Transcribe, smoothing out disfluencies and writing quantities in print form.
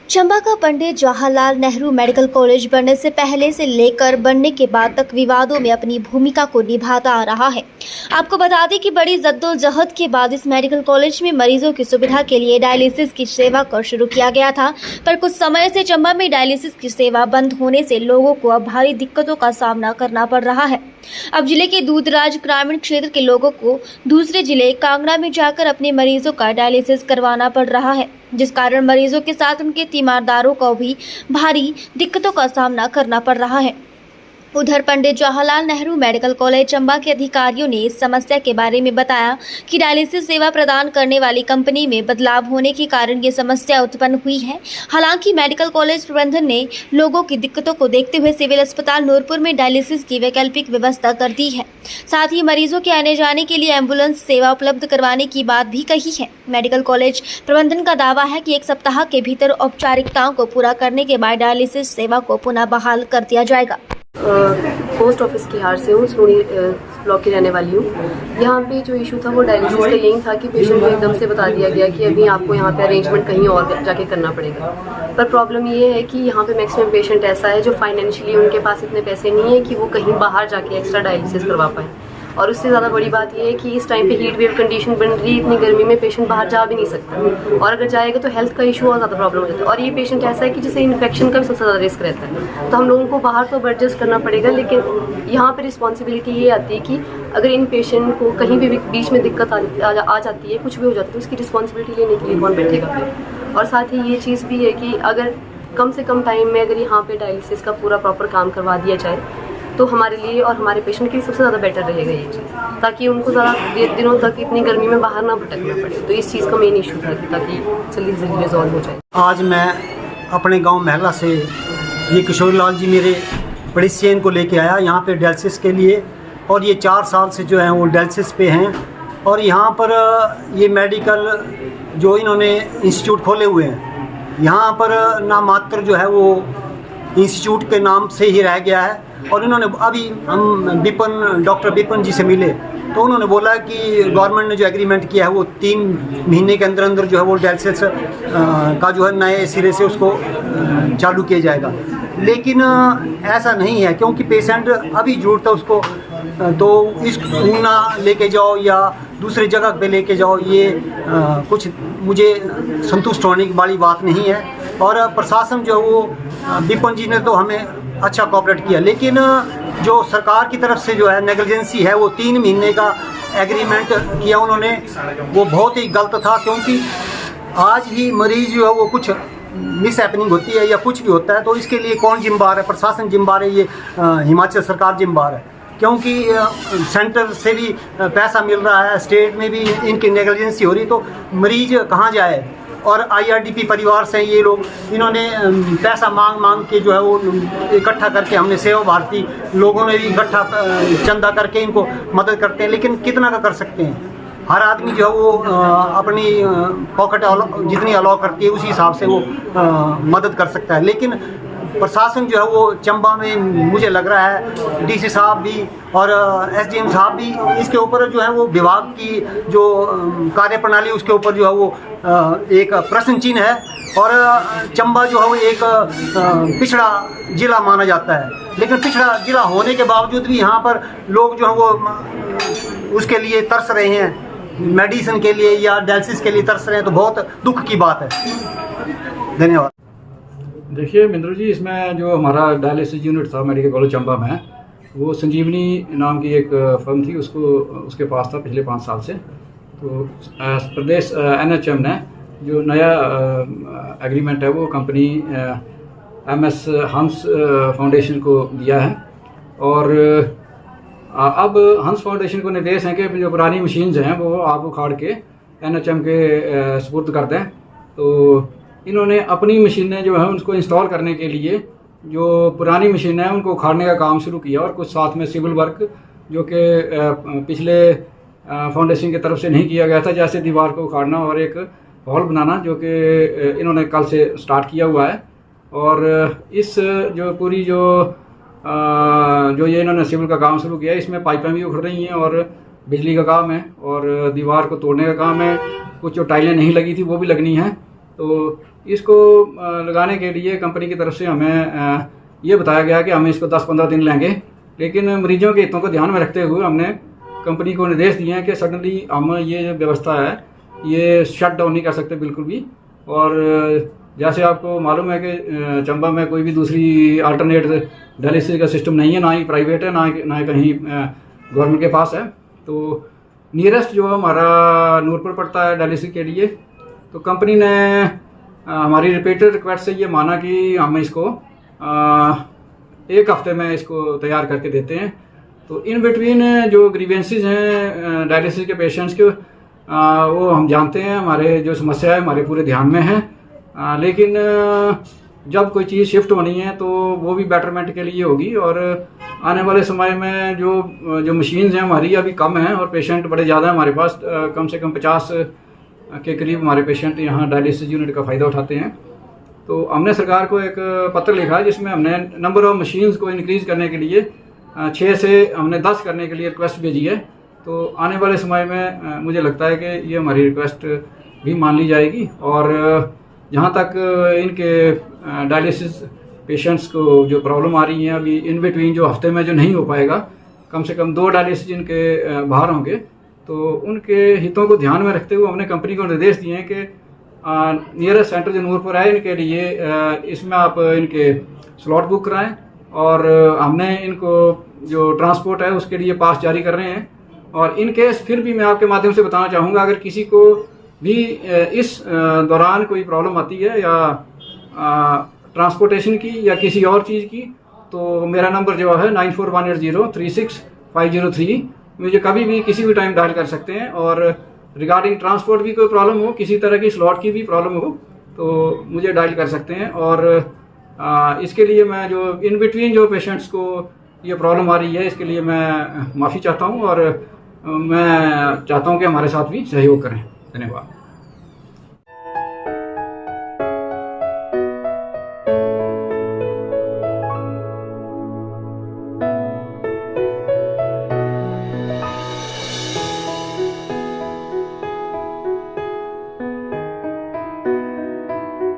चंबा का Pandit Jawaharlal Nehru medical college बनने से पहले से लेकर बनने के बाद तक विवादों में अपनी भूमिका को निभाता आ रहा है। आपको बता दें कि बड़ी जद्दोजहद के बाद इस मेडिकल कॉलेज में मरीजों की सुविधा के लिए डायलिसिस की सेवा को शुरू किया गया था, पर कुछ समय से चंबा में डायलिसिस की सेवा बंद होने से लोगों को अब भारी दिक्कतों का सामना करना पड़ रहा है। अब जिले के दूधराज ग्रामीण क्षेत्र के लोगों को दूसरे जिले कांगड़ा में जाकर अपने मरीजों का डायलिसिस करवाना पड़ रहा है, जिस कारण मरीजों के साथ उनके तीमारदारों को भी भारी दिक्कतों का सामना करना पड़ रहा है। उधर पंडित जवाहरलाल नेहरू मेडिकल कॉलेज चंबा के अधिकारियों ने इस समस्या के बारे में बताया कि डायलिसिस सेवा प्रदान करने वाली कंपनी में बदलाव होने के कारण ये समस्या उत्पन्न हुई है। हालांकि मेडिकल कॉलेज प्रबंधन ने लोगों की दिक्कतों को देखते हुए सिविल अस्पताल नूरपुर में डायलिसिस की वैकल्पिक व्यवस्था कर दी है। साथ ही मरीजों के आने जाने के लिए एम्बुलेंस सेवा उपलब्ध करवाने की बात भी कही है। मेडिकल कॉलेज प्रबंधन का दावा है कि 1 सप्ताह के भीतर औपचारिकताओं को पूरा करने के बाद डायलिसिस सेवा को पुनः बहाल कर दिया जाएगा। पोस्ट ऑफिस की हार से हूँ, सोनी ब्लॉक की रहने वाली हूँ। यहाँ पे जो इशू था वो डायलिसिस का यही था कि पेशेंट को एकदम से बता दिया गया कि अभी आपको यहाँ पे अरेंजमेंट कहीं और जाके करना पड़ेगा। पर प्रॉब्लम ये है कि यहाँ पे मैक्सिमम पेशेंट ऐसा है जो फाइनेंशियली उनके पास इतने पैसे नहीं है कि वो कहीं बाहर जाके एक्स्ट्रा डायलिसिस करवा पाएँ। और उससे ज़्यादा बड़ी बात यह है कि इस टाइम पे हीट वेव कंडीशन बन रही है, इतनी गर्मी में पेशेंट बाहर जा भी नहीं सकता, और अगर जाएगा तो हेल्थ का इशू और ज़्यादा प्रॉब्लम हो जाता है। और ये पेशेंट ऐसा है कि जिसे इन्फेक्शन का भी सबसे ज़्यादा रिस्क रहता है। तो हम लोगों को बाहर तो एडजस्ट करना पड़ेगा, लेकिन यहाँ पर रिस्पॉन्सिबिलिटी ये आती है कि अगर इन पेशेंट को कहीं भी बीच में दिक्कत आ जाती है, कुछ भी हो जाता है, तो उसकी रिस्पॉन्सिबिलिटी लेने के लिए कौन बैठेगा फिर। और साथ ही ये चीज़ भी है कि अगर कम से कम टाइम में अगर यहाँ पे डायलिसिस का पूरा प्रॉपर काम करवा दिया जाए तो हमारे लिए और हमारे पेशेंट के लिए सबसे ज़्यादा बेटर रहेगा ये चीज़, ताकि उनको ज़्यादा दिनों तक इतनी गर्मी में बाहर ना भटकना पड़े। तो इस चीज़ का मेन इशू था कि ताकि जल्दी से जल्दी रिजॉल्व हो जाए। आज मैं अपने गांव महला से ये किशोर लाल जी मेरे बड़ी चेन को लेके आया यहाँ पे डायलिसिस के लिए, और ये 4 साल से जो है वो डायलिसिस पे हैं। और यहाँ पर ये मेडिकल जो इन्होंने इंस्टीट्यूट खोले हुए हैं, यहाँ पर ना मात्र जो है वो इंस्टीट्यूट के नाम से ही रह गया है। और इन्होंने अभी हम डॉक्टर बिपिन जी से मिले तो उन्होंने बोला कि गवर्नमेंट ने जो एग्रीमेंट किया है वो 3 महीने के अंदर अंदर जो है वो डायलिसिस का जो है नए सिरे से उसको चालू किया जाएगा। लेकिन ऐसा नहीं है, क्योंकि पेशेंट अभी जरूरत है उसको, तो इस ऊना लेके जाओ या दूसरे जगह पे लेके जाओ, ये कुछ मुझे संतुष्ट होने वाली बात नहीं है। और प्रशासन जो है वो बिपिन जी ने तो हमें अच्छा कोऑपरेट किया, लेकिन जो सरकार की तरफ से जो है नेग्लिजेंसी है, वो 3 महीने का एग्रीमेंट किया उन्होंने, वो बहुत ही गलत था। क्योंकि आज ही मरीज जो है वो कुछ मिस हैपनिंग होती है या कुछ भी होता है तो इसके लिए कौन जिम्मेदार है? प्रशासन जिम्मेदार है, ये हिमाचल सरकार जिम्मेदार है। क्योंकि सेंटर से भी पैसा मिल रहा है, स्टेट में भी इनकी नेग्लिजेंसी हो रही, तो मरीज कहाँ जाए? और IRDP परिवार से ये लोग, इन्होंने पैसा मांग के जो है वो इकट्ठा करके, हमने सेवा भारती लोगों ने भी इकट्ठा चंदा करके इनको मदद करते हैं। लेकिन कितना का कर सकते हैं? हर आदमी जो है वो अपनी पॉकेट जितनी अलाउ करती है उसी हिसाब से वो मदद कर सकता है। लेकिन प्रशासन जो है वो चंबा में मुझे लग रहा है DC साहब भी और SDM साहब भी इसके ऊपर जो है वो विभाग की जो कार्यप्रणाली उसके ऊपर जो है वो एक प्रश्न चिन्ह है। और चंबा जो है वो एक पिछड़ा जिला माना जाता है, लेकिन पिछड़ा जिला होने के बावजूद भी यहाँ पर लोग जो है वो उसके लिए तरस रहे हैं, मेडिसिन के लिए या डायलिसिस के लिए तरस रहे हैं, तो बहुत दुख की बात है। धन्यवाद। देखिए मिंद्रू जी, इसमें जो हमारा डायलिसिस यूनिट था मेडिकल कॉलेज चंबा में, वो संजीवनी नाम की एक फर्म थी, उसके पास था पिछले 5 साल से। तो प्रदेश NHM ने जो नया एग्रीमेंट है वो कंपनी MS हंस फाउंडेशन को दिया है। और अब हंस फाउंडेशन को निर्देश है कि जो पुरानी मशीन्स हैं वो आप उखाड़ के NHM के सुपुर्द कर दें। तो इन्होंने अपनी मशीनें जो हैं उनको इंस्टॉल करने के लिए जो पुरानी मशीनें हैं उनको उखाड़ने का काम शुरू किया, और कुछ साथ में सिविल वर्क जो कि पिछले फाउंडेशन की तरफ से नहीं किया गया था, जैसे दीवार को उखाड़ना और एक हॉल बनाना, जो कि इन्होंने कल से स्टार्ट किया हुआ है। और इस जो पूरी जो ये इन्होंने सिविल का काम शुरू किया है, इसमें पाइपें भी उखड़ रही हैं और बिजली का काम है और दीवार को तोड़ने का काम है। कुछ जो टाइलें नहीं लगी थी वो भी लगनी है। तो इसको लगाने के लिए कंपनी की तरफ से हमें ये बताया गया कि हम इसको 10-15 दिन लेंगे, लेकिन मरीजों के हितों को ध्यान में रखते हुए हमने कंपनी को निर्देश दिए हैं कि सडनली हम ये जो व्यवस्था है ये शट डाउन नहीं कर सकते बिल्कुल भी। और जैसे आपको मालूम है कि चंबा में कोई भी दूसरी अल्टरनेट डायलिसिस का सिस्टम नहीं है, ना ही प्राइवेट है, ना ही कहीं गवर्नमेंट के पास है। तो नियरेस्ट जो हमारा नूरपुर पड़ता है डायलिसिस के लिए। तो कंपनी ने हमारी रिपीटेड रिक्वेस्ट से ये माना कि हम इसको 1 हफ्ते में इसको तैयार करके देते हैं। तो इन बिटवीन जो ग्रीवेंसेस हैं डायलिसिस के पेशेंट्स के वो हम जानते हैं, हमारे जो समस्या है हमारे पूरे ध्यान में है, लेकिन जब कोई चीज़ शिफ्ट होनी है तो वो भी बेटरमेंट के लिए होगी। और आने वाले समय में जो मशीन्स हैं हमारी अभी कम हैं और पेशेंट बड़े ज़्यादा हैं हमारे पास, कम से कम 50 के करीब हमारे पेशेंट यहाँ डायलिसिस यूनिट का फ़ायदा उठाते हैं। तो हमने सरकार को एक पत्र लिखा है जिसमें हमने नंबर ऑफ मशीन्स को इंक्रीज़ करने के लिए 6 से हमने 10 करने के लिए रिक्वेस्ट भेजी है। तो आने वाले समय में मुझे लगता है कि ये हमारी रिक्वेस्ट भी मान ली जाएगी। और जहाँ तक इनके डायलिसिस पेशेंट्स को जो प्रॉब्लम आ रही है अभी इन बिटवीन जो हफ्ते में जो नहीं हो पाएगा, कम से कम 2 डायलिसिस इनके बाहर होंगे, तो उनके हितों को ध्यान में रखते हुए हमने कंपनी को निर्देश दिए हैं कि नियरेस्ट सेंटर जो नूरपुर है इनके लिए इसमें आप इनके स्लॉट बुक कराएं। और हमने इनको जो ट्रांसपोर्ट है उसके लिए पास जारी कर रहे हैं। और इन केस फिर भी मैं आपके माध्यम से बताना चाहूँगा, अगर किसी को भी इस दौरान कोई प्रॉब्लम आती है या ट्रांसपोर्टेशन की या किसी और चीज़ की, तो मेरा नंबर जो है 9418036503, मुझे कभी भी किसी भी टाइम डायल कर सकते हैं। और रिगार्डिंग ट्रांसपोर्ट भी कोई प्रॉब्लम हो, किसी तरह की स्लॉट की भी प्रॉब्लम हो, तो मुझे डायल कर सकते हैं। और इसके लिए मैं जो इन बिटवीन जो पेशेंट्स को ये प्रॉब्लम आ रही है इसके लिए मैं माफ़ी चाहता हूँ और मैं चाहता हूँ कि हमारे साथ भी सहयोग करें। धन्यवाद।